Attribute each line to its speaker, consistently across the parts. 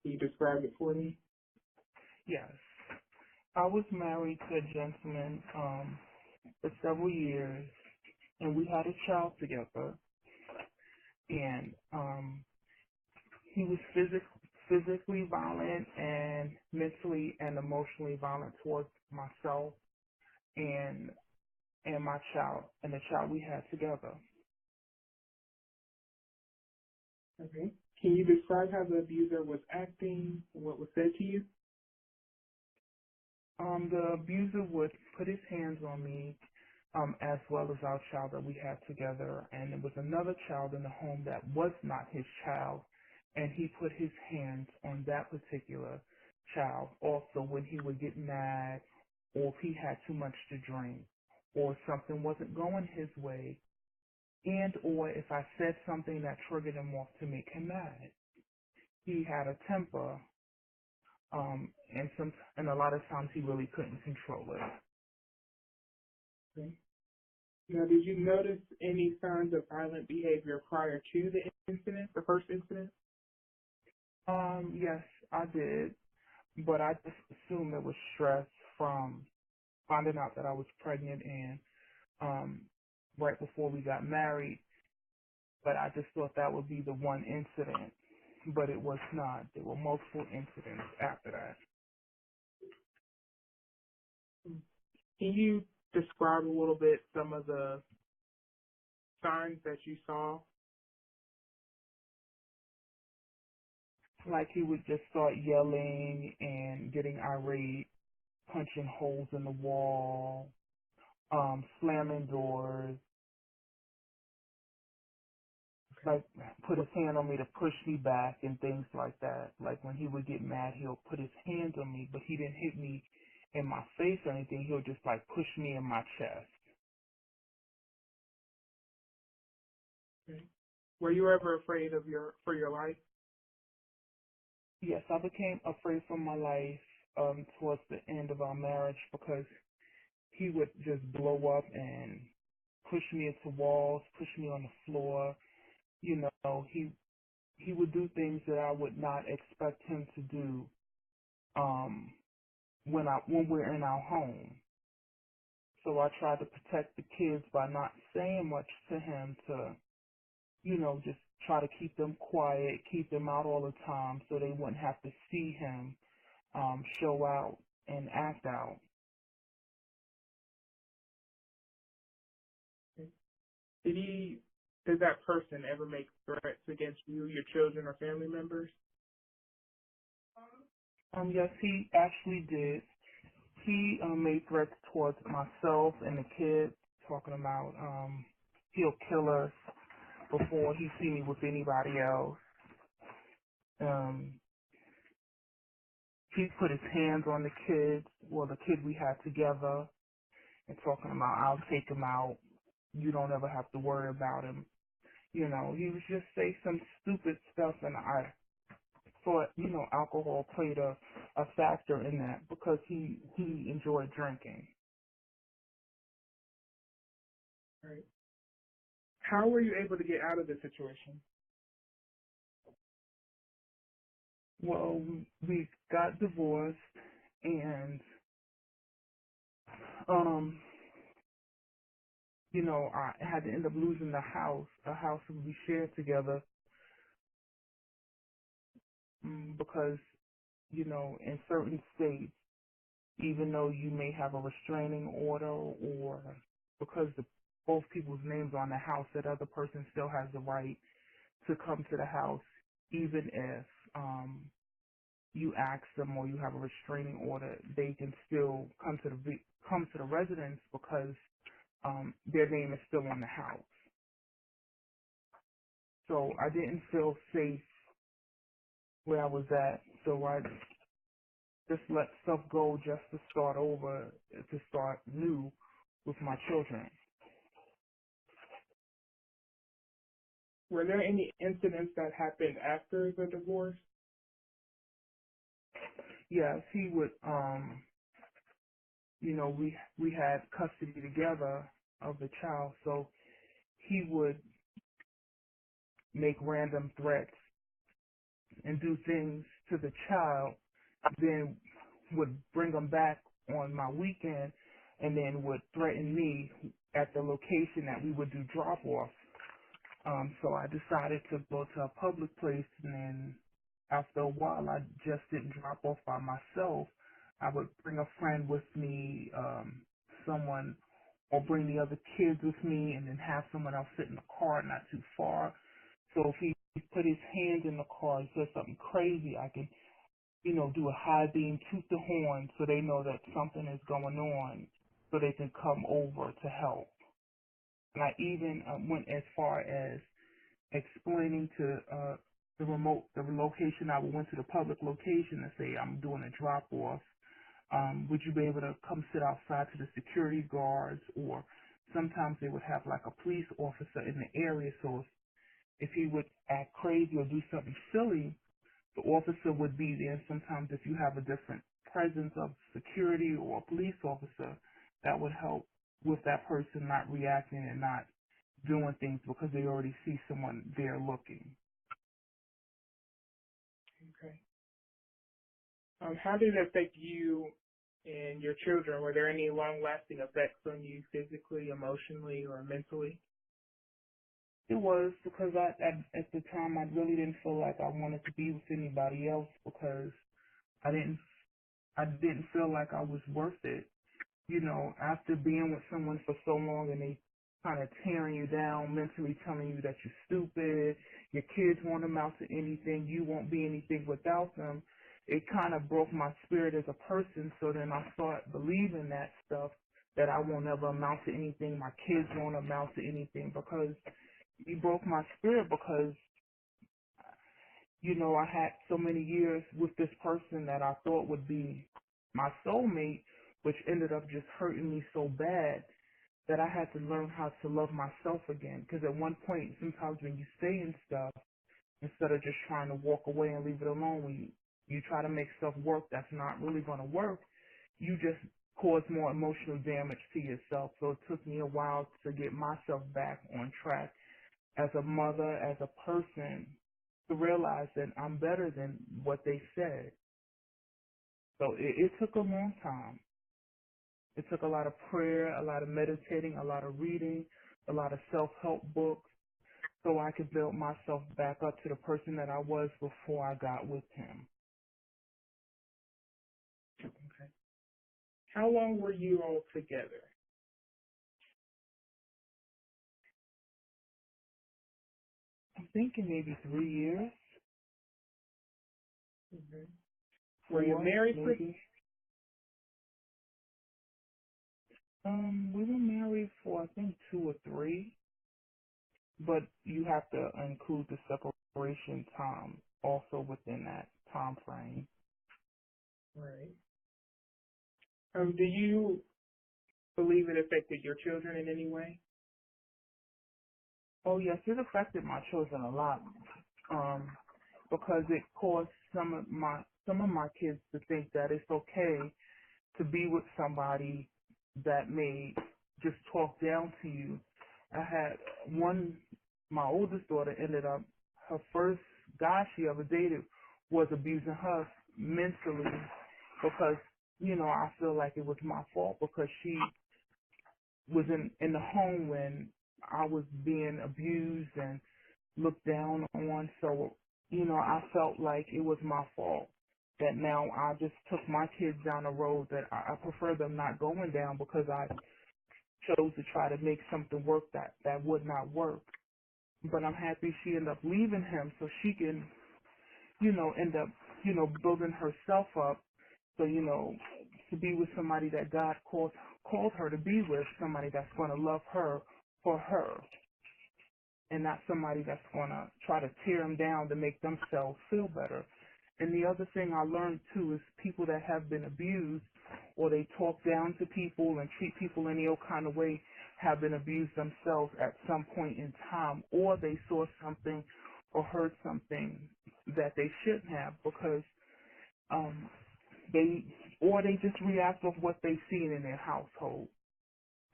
Speaker 1: Can you describe it for me?
Speaker 2: Yes. I was married to a gentleman for several years, and we had a child together. And he was physically violent and mentally and emotionally violent towards myself and my child and the child we had together.
Speaker 1: Okay. Can you describe how the abuser was acting, what was said to you?
Speaker 2: The abuser would put his hands on me, as well as our child that we had together, and there was another child in the home that was not his child, and he put his hands on that particular child also when he would get mad or if he had too much to drink or something wasn't going his way and or if I said something that triggered him off to make him mad. He had a temper, and a lot of times he really couldn't control it.
Speaker 1: Okay. Now, did you notice any signs of violent behavior prior to the incident, the first incident?
Speaker 2: Yes, I did, but I just assumed it was stress from finding out that I was pregnant and um, right before we got married. But I just thought that would be the one incident, but it was not. There were multiple incidents after that.
Speaker 1: Can you describe a little bit some of the signs that you saw?
Speaker 2: Like he would just start yelling and getting irate, punching holes in the wall, slamming doors, like put his hand on me to push me back and things like that. Like when he would get mad, he'll put his hands on me, but he didn't hit me in my face or anything. He'll just like push me in my chest.
Speaker 1: Okay. Were you ever afraid of for your life?
Speaker 2: Yes, I became afraid for my life towards the end of our marriage because he would just blow up and push me into walls, push me on the floor. You know, he would do things that I would not expect him to do um when we're in our home. So I tried to protect the kids by not saying much to him to, just try to keep them quiet, keep them out all the time so they wouldn't have to see him show out and act out.
Speaker 1: Did he, did that person ever make threats against you, your children, or family members?
Speaker 2: Yes, he actually did. He made threats towards myself and the kids, talking about he'll kill us before he see me with anybody else. Um, he put his hands on the kids, well, the kid we had together, and talking about I'll take him out. You don't ever have to worry about him. He was just say some stupid stuff, and I thought, alcohol played a factor in that because he enjoyed drinking.
Speaker 1: Right. How were you able to get out of the situation?
Speaker 2: Well, we got divorced, and um, I had to end up losing a house we shared together, because in certain states, even though you may have a restraining order or because both people's names on the house, that other person still has the right to come to the house, even if you ask them or you have a restraining order, they can still come to the residence because their name is still on the house. So I didn't feel safe where I was at, so I just let stuff go just to start over, to start new with my children.
Speaker 1: Were there any incidents that happened after the divorce?
Speaker 2: Yes, he would, we had custody together of the child, so he would make random threats and do things to the child, then would bring them back on my weekend and then would threaten me at the location that we would do drop-off. So I decided to go to a public place, and then after a while, I just didn't drop off by myself. I would bring a friend with me, someone, or bring the other kids with me, and then have someone else sit in the car not too far. So if he put his hand in the car and said something crazy, I can, do a high beam, toot the horn, so they know that something is going on, so they can come over to help. And I even went as far as explaining to the location. I went to the public location and say, I'm doing a drop off. Would you be able to come sit outside to the security guards? Or sometimes they would have like a police officer in the area. So if he would act crazy or do something silly, the officer would be there. And sometimes if you have a different presence of security or a police officer, that would help with that person not reacting and not doing things because they already see someone there looking.
Speaker 1: Okay. How did it affect you and your children? Were there any long-lasting effects on you physically, emotionally, or mentally?
Speaker 2: It was because at the time I really didn't feel like I wanted to be with anybody else because I didn't feel like I was worth it. After being with someone for so long and they kind of tearing you down, mentally telling you that you're stupid, your kids won't amount to anything, you won't be anything without them, it kind of broke my spirit as a person. So then I started believing that stuff, that I won't ever amount to anything, my kids won't amount to anything, because it broke my spirit because, I had so many years with this person that I thought would be my soulmate, which ended up just hurting me so bad that I had to learn how to love myself again. Because at one point, sometimes when you stay in stuff, instead of just trying to walk away and leave it alone, when you try to make stuff work that's not really going to work, you just cause more emotional damage to yourself. So it took me a while to get myself back on track as a mother, as a person, to realize that I'm better than what they said. So it took a long time. It took a lot of prayer, a lot of meditating, a lot of reading, a lot of self-help books, so I could build myself back up to the person that I was before I got with him.
Speaker 1: Okay. How long were you all together?
Speaker 2: I'm thinking maybe 3 years.
Speaker 1: Mm-hmm. Were you
Speaker 2: 4,
Speaker 1: married?
Speaker 2: maybe. We were married for I think 2 or 3, but you have to include the separation time also within that time frame.
Speaker 1: Right. Do you believe it affected your children in any way?
Speaker 2: Oh yes, it affected my children a lot. Because it caused some of my kids to think that it's okay to be with somebody that may just talk down to you. I had my oldest daughter ended up, her first guy she ever dated was abusing her mentally because, I feel like it was my fault because she was in the home when I was being abused and looked down on. So, I felt like it was my fault that now I just took my kids down a road that I prefer them not going down because I chose to try to make something work that would not work. But I'm happy she ended up leaving him so she can, end up, building herself up. So, to be with somebody that God called her to be with, somebody that's going to love her for her, and not somebody that's going to try to tear them down to make themselves feel better. And the other thing I learned too is people that have been abused or they talk down to people and treat people any old kind of way have been abused themselves at some point in time, or they saw something or heard something that they shouldn't have because um, they just react off what they've seen in their household.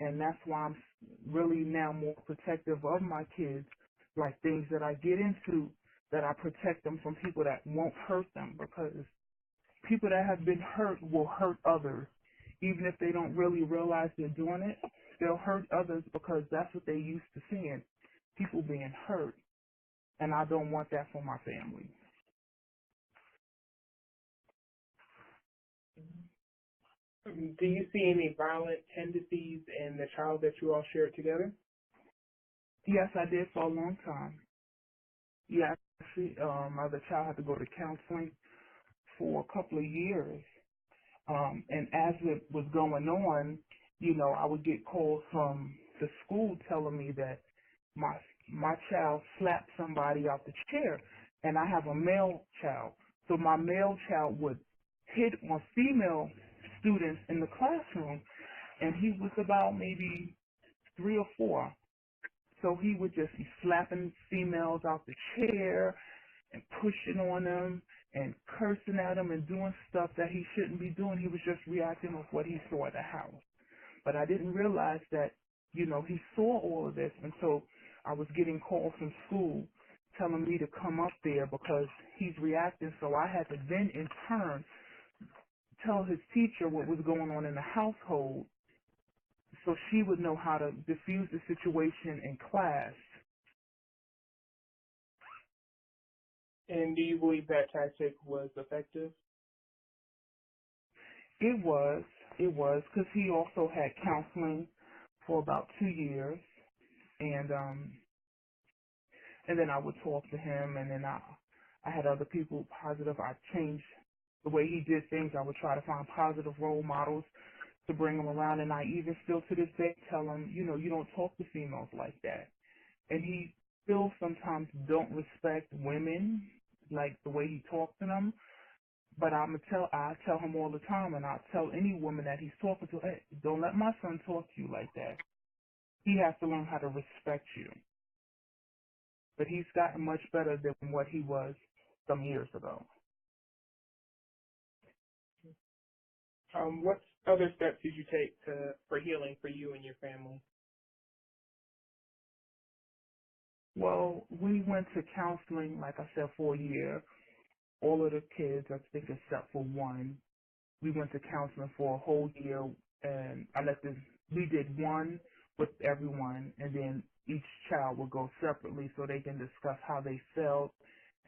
Speaker 2: And that's why I'm really now more protective of my kids, like things that I get into. that I protect them from people that won't hurt them, because people that have been hurt will hurt others. Even if they don't really realize they're doing it, they'll hurt others because that's what they're used to seeing, people being hurt. And I don't want that for my family.
Speaker 1: Do you see any violent tendencies in the child that you all shared together?
Speaker 2: Yes, I did for a long time. Yeah, actually, my other child had to go to counseling for a couple of years. And as it was going on, I would get calls from the school telling me that my my child slapped somebody out the chair, and I have a male child. So my male child would hit on female students in the classroom, and he was about maybe 3 or 4. So he would just be slapping females out the chair and pushing on them and cursing at them and doing stuff that he shouldn't be doing. He was just reacting with what he saw at the house. But I didn't realize that, he saw all of this. And so I was getting calls from school telling me to come up there because he's reacting. So I had to then in turn tell his teacher what was going on in the household so she would know how to diffuse the situation in class.
Speaker 1: And do you believe that tactic was effective?
Speaker 2: It was, because he also had counseling for about 2 years, and then I would talk to him, and then I had other people positive. I changed the way he did things. I would try to find positive role models to bring him around, and I even still to this day tell him, you don't talk to females like that. And he still sometimes don't respect women like the way he talks to them. But I tell him all the time, and I tell any woman that he's talking to, hey, don't let my son talk to you like that. He has to learn how to respect you. But he's gotten much better than what he was some years ago.
Speaker 1: What other steps did you take for healing for you and your family?
Speaker 2: Well, we went to counseling, like I said, for a year. All of the kids, I think except for one, we went to counseling for a whole year, and we did one with everyone, and then each child would go separately so they can discuss how they felt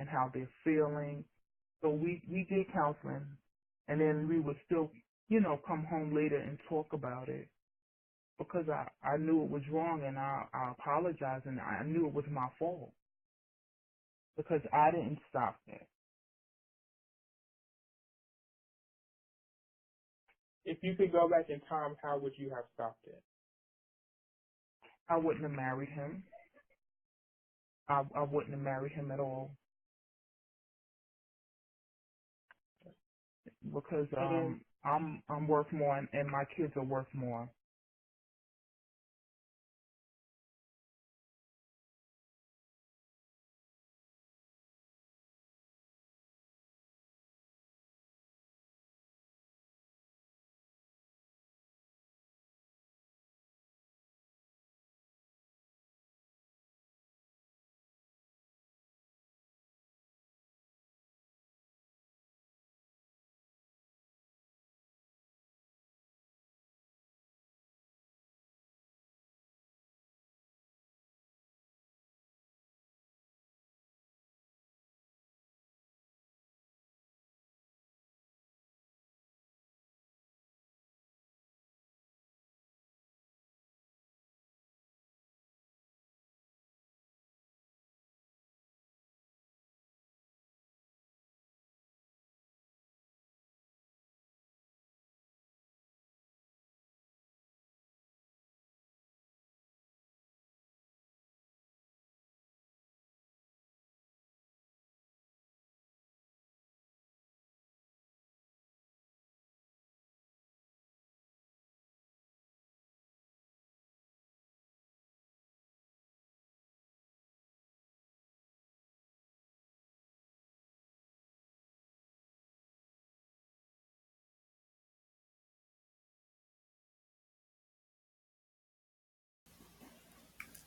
Speaker 2: and how they're feeling. So we did counseling, and then we would still, come home later and talk about it because I knew it was wrong, and I apologized, and I knew it was my fault because I didn't stop it.
Speaker 1: If you could go back in time, how would you have stopped it?
Speaker 2: I wouldn't have married him. I wouldn't have married him at all because I'm worth more, and my kids are worth more.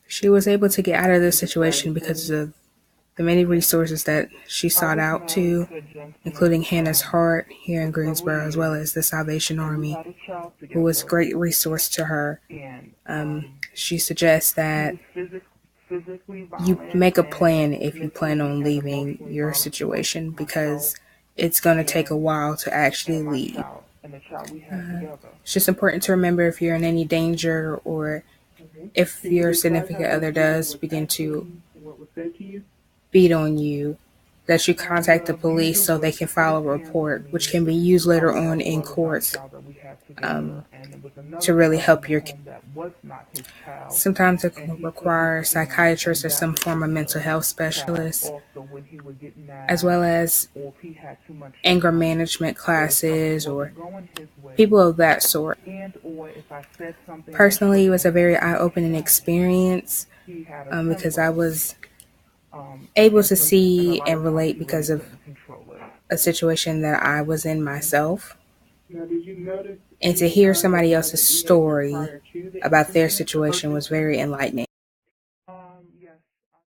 Speaker 3: She was able to get out of this situation because of the many resources that she
Speaker 2: I
Speaker 3: sought
Speaker 2: was
Speaker 3: out
Speaker 2: married
Speaker 3: to,
Speaker 2: to a gentleman
Speaker 3: including Hannah's Heart here in
Speaker 2: for several
Speaker 3: Greensboro, as well
Speaker 2: years,
Speaker 3: as the Salvation
Speaker 2: and we
Speaker 3: Army,
Speaker 2: had a child
Speaker 3: who was a
Speaker 2: together.
Speaker 3: great resource to her.
Speaker 2: And
Speaker 3: She suggests
Speaker 2: he
Speaker 3: that
Speaker 2: was physically
Speaker 3: you
Speaker 2: violent
Speaker 3: make a
Speaker 2: and
Speaker 3: plan if you plan
Speaker 2: mentally
Speaker 3: on
Speaker 2: and
Speaker 3: leaving
Speaker 2: emotionally
Speaker 3: your
Speaker 2: violent towards
Speaker 3: situation,
Speaker 2: myself
Speaker 3: because it's going to take a
Speaker 2: and
Speaker 3: while to actually
Speaker 2: and my
Speaker 3: leave.
Speaker 2: child and the child we had together.
Speaker 3: It's just important to remember, if you're in any danger, or
Speaker 1: Okay.
Speaker 3: if
Speaker 1: Can you
Speaker 3: your
Speaker 1: describe how
Speaker 3: significant
Speaker 1: this
Speaker 3: other
Speaker 1: video
Speaker 3: does
Speaker 1: was
Speaker 3: begin to
Speaker 1: actually what was said to you?
Speaker 3: beat on you, that you contact the
Speaker 2: The
Speaker 3: police
Speaker 2: abuser
Speaker 3: so they
Speaker 2: was
Speaker 3: can
Speaker 2: put his
Speaker 3: file a
Speaker 2: hands on
Speaker 3: report, which
Speaker 2: me
Speaker 3: can be used later
Speaker 2: as
Speaker 3: on in
Speaker 2: well as our
Speaker 3: courts
Speaker 2: child that we had
Speaker 3: um,
Speaker 2: together, and there was another
Speaker 3: to really
Speaker 2: child in
Speaker 3: help
Speaker 2: the
Speaker 3: your.
Speaker 2: home that was not his child,
Speaker 3: Sometimes it
Speaker 2: and
Speaker 3: will
Speaker 2: he put his
Speaker 3: require
Speaker 2: hands
Speaker 3: psychiatrists
Speaker 2: on
Speaker 3: or
Speaker 2: that
Speaker 3: some form of mental
Speaker 2: particular
Speaker 3: health
Speaker 2: child
Speaker 3: specialist,
Speaker 2: also when he would get
Speaker 3: as
Speaker 2: mad
Speaker 3: well as
Speaker 2: or if he had too much
Speaker 3: anger
Speaker 2: time
Speaker 3: management
Speaker 2: or if something
Speaker 3: classes, or
Speaker 2: wasn't going his way,
Speaker 3: people of that sort.
Speaker 2: and or if I said something that
Speaker 3: Personally, it
Speaker 2: triggered
Speaker 3: was a
Speaker 2: him
Speaker 3: very
Speaker 2: in his
Speaker 3: eye-opening
Speaker 2: family.
Speaker 3: experience,
Speaker 2: He had a
Speaker 3: because I
Speaker 2: temper,
Speaker 3: was able to
Speaker 2: and a
Speaker 3: see
Speaker 2: lot
Speaker 3: and
Speaker 2: of times
Speaker 3: relate
Speaker 2: he really
Speaker 3: because of
Speaker 2: couldn't control it.
Speaker 3: a situation that I was in myself.
Speaker 1: Now, did you notice
Speaker 3: And to
Speaker 1: any
Speaker 3: hear
Speaker 1: signs of
Speaker 3: somebody else's
Speaker 1: violent behavior
Speaker 3: story
Speaker 1: prior to the
Speaker 3: about their
Speaker 1: incident
Speaker 3: situation
Speaker 1: versus
Speaker 3: was very enlightening.